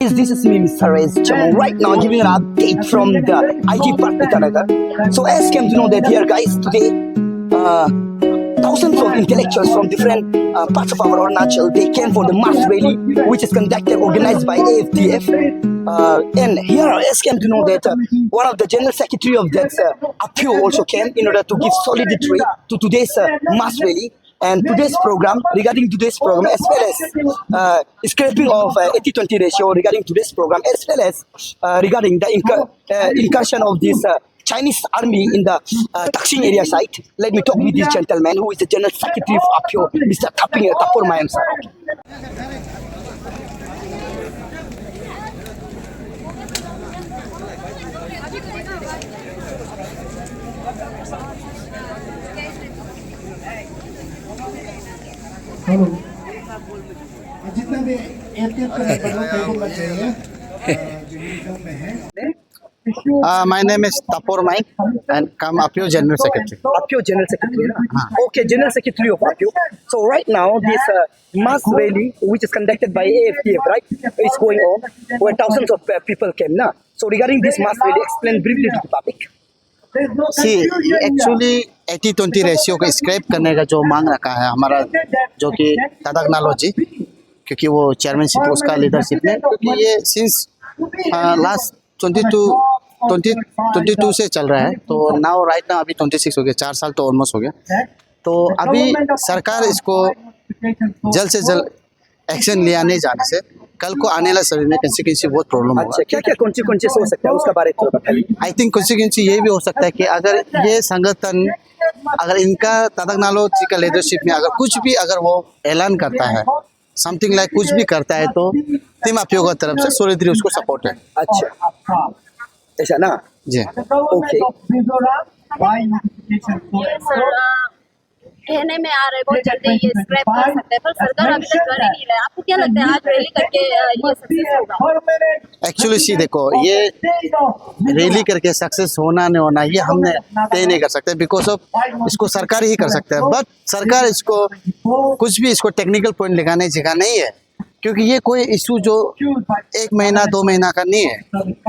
This is me, Mr. Rez Chamo, right now giving an update from the IG Park Itanagar. So as came to know that here guys, today thousands of intellectuals from different parts of our Arunachal, they came for the mass rally which is conducted, organized by AFDF. And here as came to know that one of the general secretary of that appeal also came in order to give solidity to today's mass rally. And today's program, regarding today's program, as well as scraping of 80-20 ratio regarding today's program, as well as regarding the incursion of this Chinese army in the Taksin area site. Let me talk with this gentleman who is the General Secretary of APIO, Mr. Tapur Mayam sir. Hello जितना भी Airtel का table लग गए हैं जो uniform में है। My name is Tapur Maik and I'm APIO General Secretary. APIO General Secretary. Okay, General Secretary of APIO. So right now, this mass rally, which is conducted by AFTF, right, is going on, where thousands of people came. Now, so regarding this mass rally, explain briefly to the public. See, actually 80-20 ratio को scrap करने का जो मांग रखा है हमारा, जो कि तदकनालोजी, क्योंकि वो चेयरमैनशिप उसका लीडरशिप है, क्योंकि ये सिंस लास्ट 22 से चल रहा है। तो नाउ राइट नाउ अभी 26 हो गया, 4 साल तो ऑलमोस्ट हो गया। तो अभी सरकार इसको जल्द से जल्द एक्शन लिया नहीं जाने से कल को आने वाला समय में कंसिक्वेंसी बहुत प्रॉब्लम होगा। अच्छा, क्या क्या कॉन्सिक्वेंसेस हो सकता है उसका बारे में बताइए। आई थिंक कॉन्सिक्वेंसी ये भी हो सकता है कि अगर ये संगठन, अगर इनका तदकनालोजी का लीडरशिप में अगर कुछ भी अगर वो ऐलान करता है, समथिंग लाइक कुछ भी करता है, तो टीम APIO की तरफ से सोलिडरी उसको सपोर्ट है। अच्छा, ऐसा ना जी, ओके। कहने में आ रहा है बहुत जल्दी ये स्क्रैप कर सकते हैं, पर सरकार अभी तक कर ही नहीं रहा है। आपको क्या लगता है आज रैली करके ये सक्सेस होगा? एक्चुअली सी देखो, ये रैली करके सक्सेस होना नहीं होना ये हमने तय नहीं कर सकते, बिकॉज ऑफ इसको सरकार ही कर सकते हैं। बट सरकार इसको कुछ भी इसको टेक्निकल पॉइंट लगाने जगह नहीं है, क्योंकि ये कोई इशू जो 1 महीना 2 महीना का नहीं है,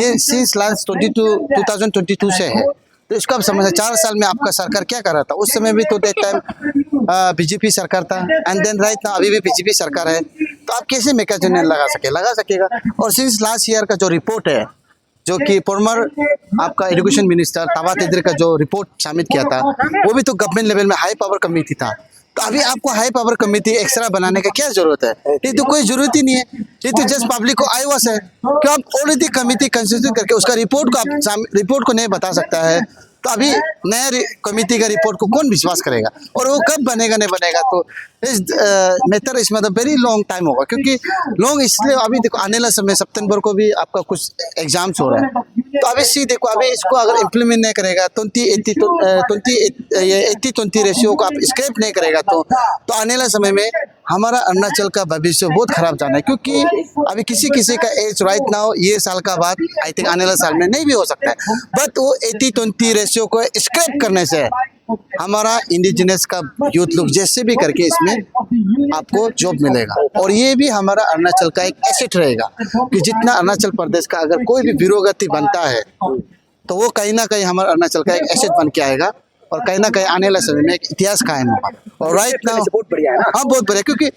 ये सिंस लास्ट 2022 से है। तो इसको आप समझे 4 साल में आपका सरकार क्या कर रहा था। उस समय भी तो दैट टाइम बीजेपी सरकार था, एंड देन राइट ना अभी भी बीजेपी सरकार है। तो आप कैसे मैकेनिज्म लगा सकेगा। और सिंस लास्ट ईयर का जो रिपोर्ट है, जो कि फॉर्मर आपका एजुकेशन मिनिस्टर तावा तेदिर का जो रिपोर्ट सबमिट किया था, वो भी तो गवर्नमेंट लेवल में हाई पावर कमेटी था। तो अभी आपको हाई पावर कमेटी एक्स्ट्रा बनाने का क्या जरूरत है? ये तो कोई जरूरत ही नहीं है, ये तो जस्ट पब्लिक को आईवास है कि आप ऑलरेडी कमेटी कंस्टिट्यूट करके उसका रिपोर्ट को आप रिपोर्ट को नहीं बता सकता है। तो अभी नया कमेटी का रिपोर्ट को कौन विश्वास करेगा, और वो कब बनेगा नहीं बनेगा। तो इस मैटर इसमें तो वेरी लॉन्ग टाइम होगा, क्योंकि लॉन्ग इसलिए अभी देखो आने वाला समय सितंबर को भी आपका कुछ एग्जाम्स हो रहा है। तो अभी सी देखो, अभी इसको अगर इम्प्लीमेंट नहीं करेगा 80-20 रेशियो को आप स्क्रैप नहीं करेगा, तो आने वाला समय में हमारा अरुणाचल का भविष्य बहुत खराब जाना है। क्योंकि अभी किसी का एज राइट नाउ ये साल का बाद आई थिंक आने वाला साल में नहीं भी हो सकता है। बट वो 80-20 रेशियो को स्क्रैप करने से हमारा इंडिजिनस का यूथ लोग जैसे भी करके इसमें आपको जॉब मिलेगा, और ये भी हमारा अरुणाचल का एक एसेट रहेगा कि जितना अरुणाचल प्रदेश का अगर कोई भी बिरोगति बनता है, तो वो कहीं ना कहीं हमारा अरुणाचल का एक एसेट बन के आएगा, और कहीं ना कहीं आने वाले समय में एक इतिहास कायम होगा। और राइट नाउ बहुत बढ़िया है ना। हाँ, बहुत बढ़िया, क्योंकि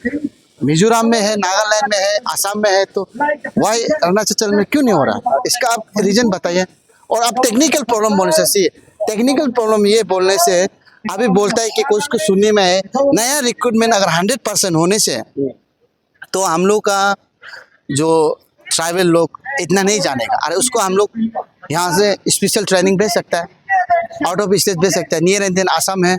मिजोरम में है, नागालैंड में है, आसाम में है, तो वाई अरुणाचल में क्यों नहीं हो रहा? इसका आप रीजन बताइए। और आप टेक्निकल प्रॉब्लम बोलने से, टेक्निकल प्रॉब्लम ये बोलने से अभी बोलता है कि कुछ कुछ सुनने में है, नया रिक्रूटमेंट अगर 100% होने से, तो हम लोग का जो ट्राइबल लोग इतना नहीं जानेगा। अरे उसको हम लोग यहाँ से स्पेशल ट्रेनिंग भेज सकता है, आउट ऑफ स्टेट भेज सकता है, नियर एंड देन आसाम है,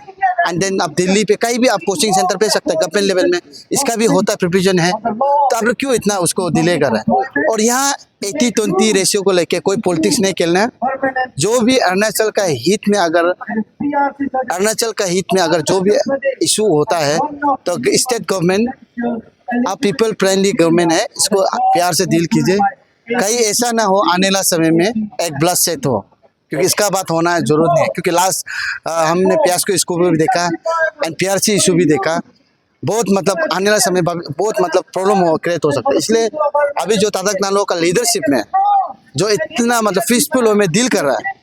एंड देन आप दिल्ली पे कहीं भी आप कोचिंग सेंटर भेज सकते हैं गवर्नमेंट लेवल में। इसका भी होता प्रिपरेशन है, तो आप लोग क्यों इतना उसको डिले कर रहे हैं? और यहाँ 80-20 रेशियो को लेके कोई पॉलिटिक्स नहीं खेलना है। जो भी अरुणाचल का हित में अगर जो भी इशू होता है, तो स्टेट गवर्नमेंट आप पीपल फ्रेंडली गवर्नमेंट है, इसको प्यार से डील कीजिए। कहीं ऐसा ना हो आने वाला समय में एक ब्लड सेट हो, क्योंकि इसका बात होना जरूरत नहीं है। क्योंकि लास्ट हमने प्यास को इसको भी देखा, एंड PRC इशू भी देखा, बहुत मतलब आने वाले समय में बहुत मतलब प्रॉब्लम हो क्रिएट हो सकता है। इसलिए अभी जो तादक नालो का लीडरशिप में जो इतना मतलब पीसफुल में डील कर रहा है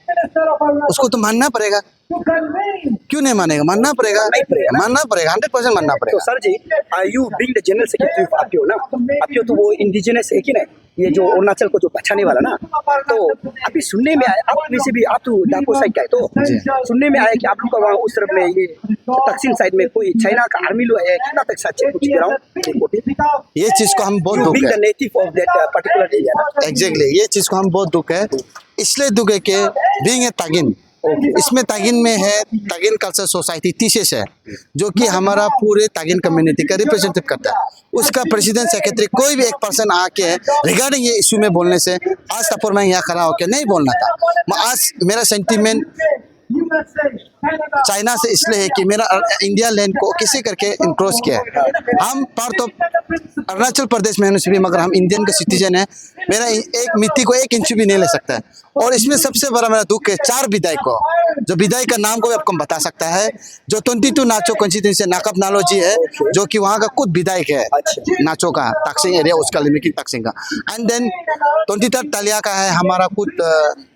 उसको तो मानना पड़ेगा। क्यों नहीं मानेगा? मानना पड़ेगा, मानना पड़ेगा, 100% मानना तो पड़ेगा। Sir ji, you being the general secretary of आपियो ना, आपियो तो वो इंडिजिनस है कि नहीं, ये जो अरुणाचल को जो बचाने वाला ना, तो अभी सुनने में आया, आप वैसे भी आप तो दापो साइड का है, तो सुनने में आया कि आप लोग का वहाँ उस तरफ में ये दक्षिण साइड में कोई चाइना का आर्मी लोग है, कितना तक सच है कुछ कह रहा हूँ, ये चीज को हम बहुत यू दुख बीइंग है। The native of that particular area ना। एग्जैक्टली, ये चीज को हम बहुत दुख है। इसलिए दुख है कि बीइंग ए तागिन, इसमें तागिन में है तागिन कल्चर सोसाइटी टीसीएस है, जो कि हमारा पूरे तागिन कम्युनिटी का रिप्रेजेंटेटिव करता है। उसका प्रेसिडेंट सेक्रेटरी कोई भी एक पर्सन आके रिगार्डिंग ये इशू में बोलने से आज तक मैं यहाँ खड़ा होकर नहीं बोलना था। मैं आज मेरा सेंटीमेंट चाइना से इसलिए है कि मेरा इंडिया लैंड को किसी करके इनक्रोच किया है। हम पार्ट ऑफ अरुणाचल प्रदेश में होने से भी मगर हम इंडियन का सिटीजन है। मेरा एक मिट्टी को 1 इंच भी नहीं ले सकता है। और इसमें सबसे बड़ा मेरा दुख है 4 विधायक को, जो विधायक का नाम को भी आपको बता सकता है, जो 22 नाचो कॉन्स्टिट्यूंसी नाकप नालो जी है, जो कि वहाँ का खुद विधायक है नाचो का, ताकसिंग एरिया उसका लिमिटेड ताकसिंग का। एंड देन 23 तालिया का है हमारा खुद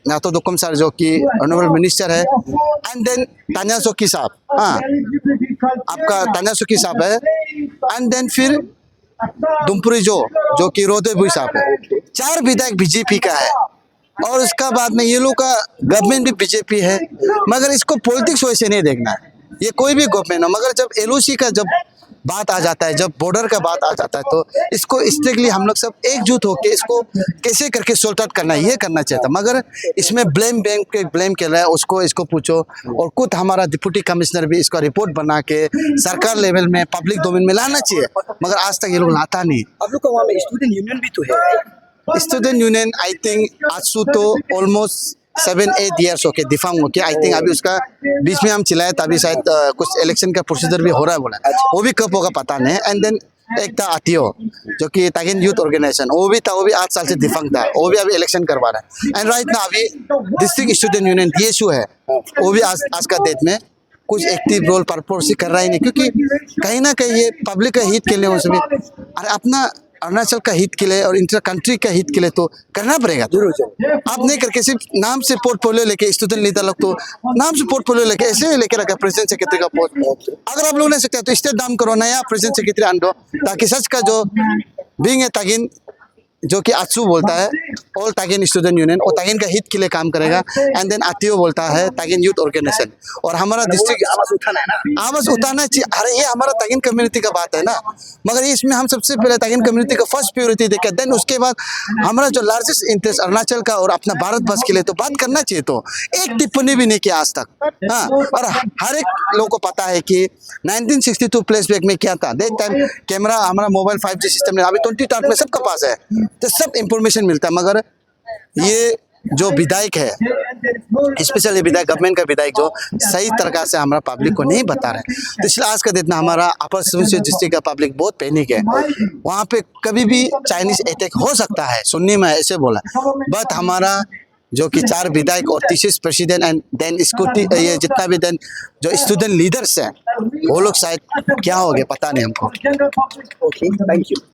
नातो दुकुम सर, जो कि ऑनरेबल मिनिस्टर है। एंड देन तान्या सोकी साहब, हाँ आपका तान्या सोकी साहब है। एंड देन फिर दुमपुरी जो कि रोदेबुई साहब है। 4 विधायक बीजेपी का है। और उसका बाद में ये लोग का गवर्नमेंट भी बीजेपी है, मगर इसको पॉलिटिक्स वैसे नहीं देखना है। ये कोई भी गवर्नमेंट हो, मगर जब एलओसी का जब बात आ जाता है, जब बॉर्डर का बात आ जाता है, तो इसको स्ट्रिक्टली हम लोग सब एकजुट होकर इसको कैसे करके सॉल्ट आउट करना है, ये करना चाहता। मगर इसमें ब्लेम कर रहा है, उसको इसको पूछो। और खुद हमारा डिप्टी कमिश्नर भी इसका रिपोर्ट बना के सरकार लेवल में पब्लिक डोमेन में लाना चाहिए, मगर आज तक ये लोग लाता नहीं। आप लोग का वहाँ में स्टूडेंट यूनियन भी तो है। स्टूडेंट यूनियन आई थिंक आज तो ऑलमोस्ट 7-8 ईयर्स हो के दिफांग हो के, आई थिंक अभी उसका बीच में हम चिल्लाए तभी शायद कुछ इलेक्शन का प्रोसीजर भी हो रहा है बोला, वो भी कब होगा पता नहीं। एंड देन एक था आतियो, जो कि तागिन यूथ ऑर्गेनाइजेशन, वो भी था, वो भी 8 साल से दिफांग था, वो भी अभी इलेक्शन करवा रहा है। एंड राइट ना अभी डिस्ट्रिक्ट स्टूडेंट यूनियन DSU है, वो भी आज का डेट में कुछ एक्टिव रोल पर्पस कर रहा ही नहीं, क्योंकि कहीं ना कहीं ये पब्लिक का हित के लिए उनसे भी, अरे अपना अरुणाचल का हित के लिए और इंटर कंट्री का हित के लिए तो करना पड़ेगा। आप नहीं करके सिर्फ नाम से पोर्टफोलियो लेके स्टूडेंट लीडर लोग तो नाम से पोर्टफोलियो लेके ऐसे लेके रखा प्रेसिडेंट सेक्रेटरी का पोस्ट। अगर आप लोग नहीं सकते तो स्टेट डाउन करो, नया प्रेसिडेंट सेक्रेटरी आंदो, ताकि सच का जो बीइंग ए तागिन, जो कि आचू बोलता है ऑल तागिन स्टूडेंट यूनियन, और तागिन का हित के लिए काम करेगा। एंड देन आतियो बोलता है तागिन यूथ ऑर्गेनाइजेशन, और हमारा डिस्ट्रिक्ट आवाज उठाना है ना, आवाज उठाना चाहिए। अरे ये हमारा तागिन कम्युनिटी का बात है ना, मगर इसमें हम सबसे पहले तागिन कम्युनिटी का फर्स्ट प्रायोरिटी देकर देन उसके बाद हमारा जो लार्जेस्ट इंटरेस्ट अरुणाचल का और अपना भारत वर्ष के लिए तो बात करना चाहिए। तो एक टिप्पणी भी नहीं किया आज तक। हाँ, और हर एक लोग को पता है कि 1962 फ्लैशबैक में क्या था। देख टाइम कैमरा हमारा मोबाइल 5G सिस्टम अभी 20 में सबका पास है, तो सब इंफॉर्मेशन मिलता है। मगर ये जो विधायक है, स्पेशली विधायक गवर्नमेंट का विधायक, जो सही तरीका से हमारा पब्लिक को नहीं बता रहे, तो इसलिए आज का दिन हमारा अपर सुबनसिरी डिस्ट्रिक्ट का पब्लिक बहुत पैनिक है। वहाँ पे कभी भी चाइनीज अटैक हो सकता है, सुनने में ऐसे बोला। बट हमारा जो कि 4 विधायक और 30 प्रेसिडेंट एंड देन स्कूटी ये जितना भी देन जो स्टूडेंट लीडर्स हैं, वो लोग शायद क्या हो गए पता नहीं हमको। Okay, thank you.